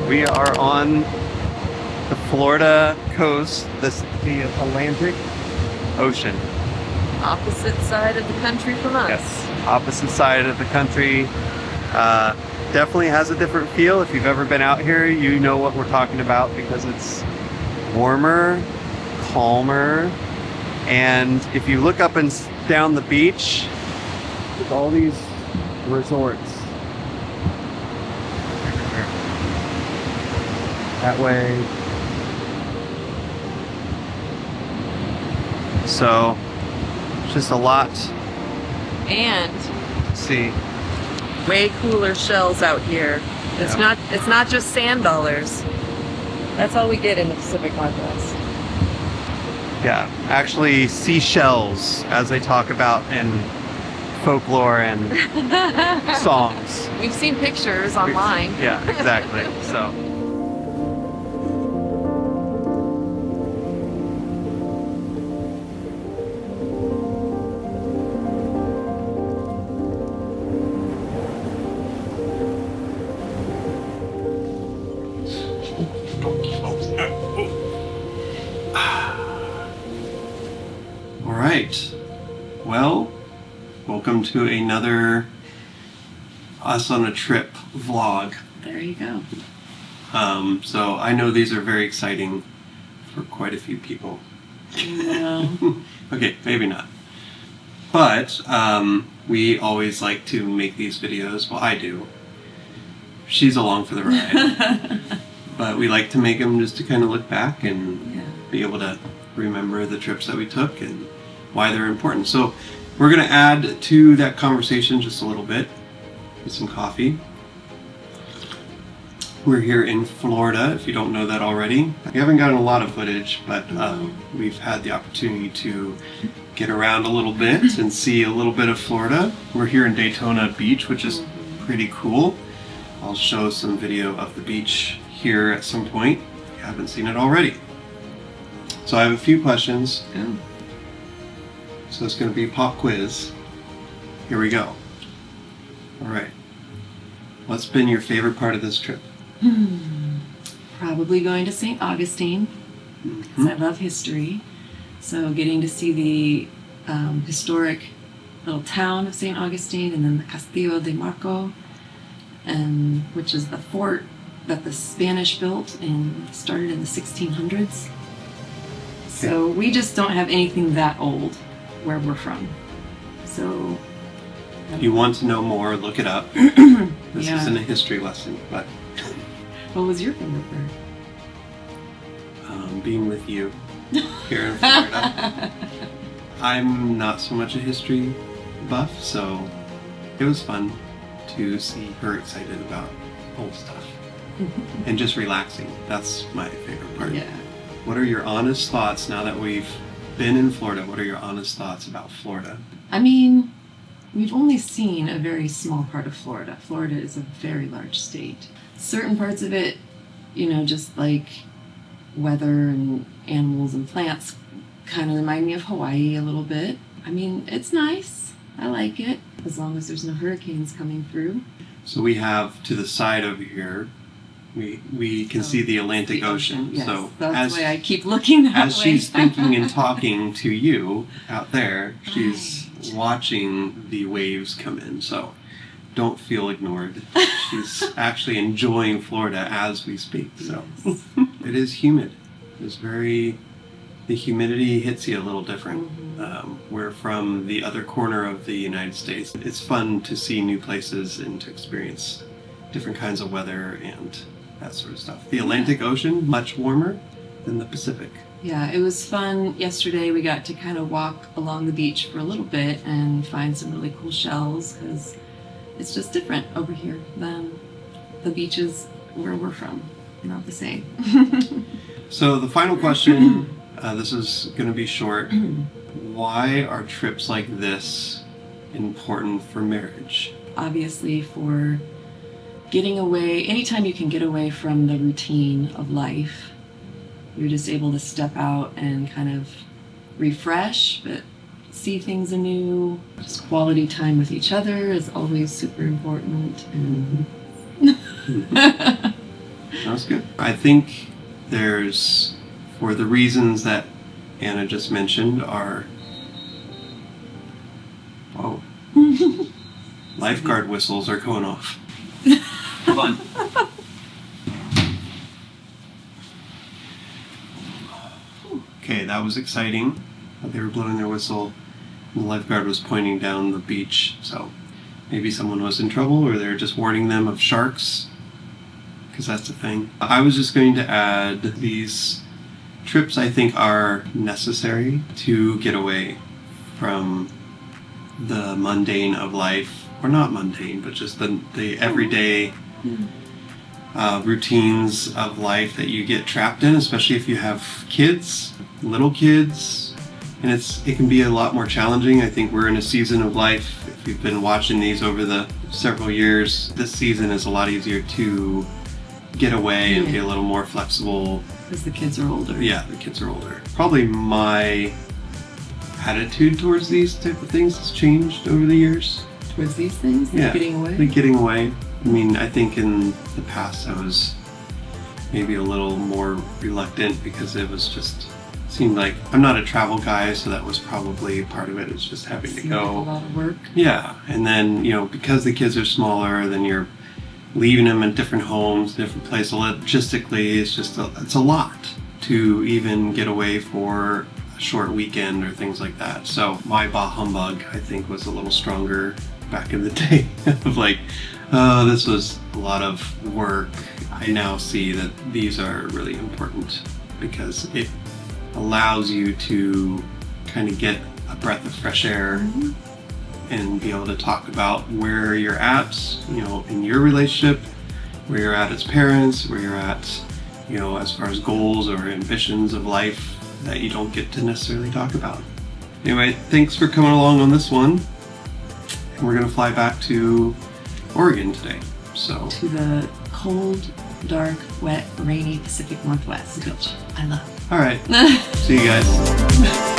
We are on the Florida coast, the Atlantic Ocean. Opposite side of the country from us. Yes, opposite side of the country. Definitely has a different feel. If you've ever been out here, you know what we're talking about because it's warmer, calmer, and if you look up and down the beach, with all these resorts. That way. So, just a lot. And See, way cooler shells out here. It's Yeah. not just sand dollars. That's all we get in the Pacific Northwest. yeah, actually seashells, as they talk about in folklore and songs. We've seen pictures online. Yeah, exactly. So. All right. Well, welcome to another Us on a Trip vlog. There you go. So I know these are very exciting for quite a few people. No. Okay, maybe not. But we always like to make these videos. Well, I do. She's along for the ride. But we like to make them just to kind of look back and be able to remember the trips that we took and why they're important. So we're going to add to that conversation just a little bit with some coffee. We're here in Florida, if you don't know that already. We haven't gotten a lot of footage, but we've had the opportunity to get around a little bit and see a little bit of Florida. We're here in Daytona Beach, which is pretty cool. I'll show some video of the beach here at some point if you haven't seen it already. So I have a few questions. Yeah. So it's going to be a pop quiz. Here we go. All right. What's been your favorite part of this trip? Probably going to St. Augustine, because I love history. So getting to see the historic little town of St. Augustine, and then the Castillo de Marco, which is the fort that the Spanish built and started in the 1600s. So we just don't have anything that old where we're from. So If you want to know more, look it up. This isn't a history lesson, but what was your favorite part? being with you here in Florida. I'm not so much a history buff, so it was fun to see her excited about old stuff and just relaxing. That's my favorite part. Yeah. What are your honest thoughts now that we've been in Florida? What are your honest thoughts about Florida? I mean, we've only seen a very small part of Florida. Florida is a very large state. Certain parts of it, just like weather and animals and plants, kind of remind me of Hawaii a little bit. I mean, it's nice. I like it, as long as there's no hurricanes coming through. So we have to the side over here, we can see the Atlantic Ocean. Yes, So that's why I keep looking that as way. she's thinking and talking to you out there, she's watching the waves come in. So don't feel ignored. She's actually enjoying Florida as we speak. So it is humid. It's the humidity hits you a little different. We're from the other corner of the United States. It's fun to see new places and to experience different kinds of weather and that sort of stuff. The Atlantic Ocean, much warmer than the Pacific. Yeah, it was fun. Yesterday we got to kind of walk along the beach for a little bit and find some really cool shells, because it's just different over here than the beaches where we're from. Not the same. So the final question, this is going to be short. Why are trips like this important for marriage? Obviously, for getting away, anytime you can get away from the routine of life, you're just able to step out and kind of refresh, but see things anew. Just quality time with each other is always super important. And That's good. I think there's, for the reasons that Anna just mentioned, are lifeguard whistles are going off. Hold on. Okay, that was exciting. They were blowing their whistle. The lifeguard was pointing down the beach, so maybe someone was in trouble or they're just warning them of sharks, because that's the thing. I was just going to add these trips I think are necessary to get away from the mundane of life, or not mundane, but just the everyday routines of life that you get trapped in, especially if you have kids, little kids, and it can be a lot more challenging. I think we're in a season of life, if you've been watching these over the several years, this season is a lot easier to get away and be a little more flexible. Because the kids are older. Yeah, the kids are older. Probably my attitude towards these type of things has changed over the years. Towards these things? Yeah, Getting away? like getting away. I mean, I think in the past I was maybe a little more reluctant because it was just seemed like I'm not a travel guy, so that was probably part of it. It's just having to Seemed go. like a lot of work. Yeah, and then because the kids are smaller, then you're leaving them in different homes, different places. Logistically, it's a lot to even get away for a short weekend or things like that. So my bah humbug, I think, was a little stronger back in the day of like, oh, this was a lot of work. I now see that these are really important because it allows you to kind of get a breath of fresh air and be able to talk about where you're at, in your relationship, where you're at as parents, where you're at, as far as goals or ambitions of life that you don't get to necessarily talk about. Anyway, thanks for coming along on this one. And we're gonna fly back to Oregon today. So To the cold, dark, wet, rainy Pacific Northwest, which I love. all right. See you guys.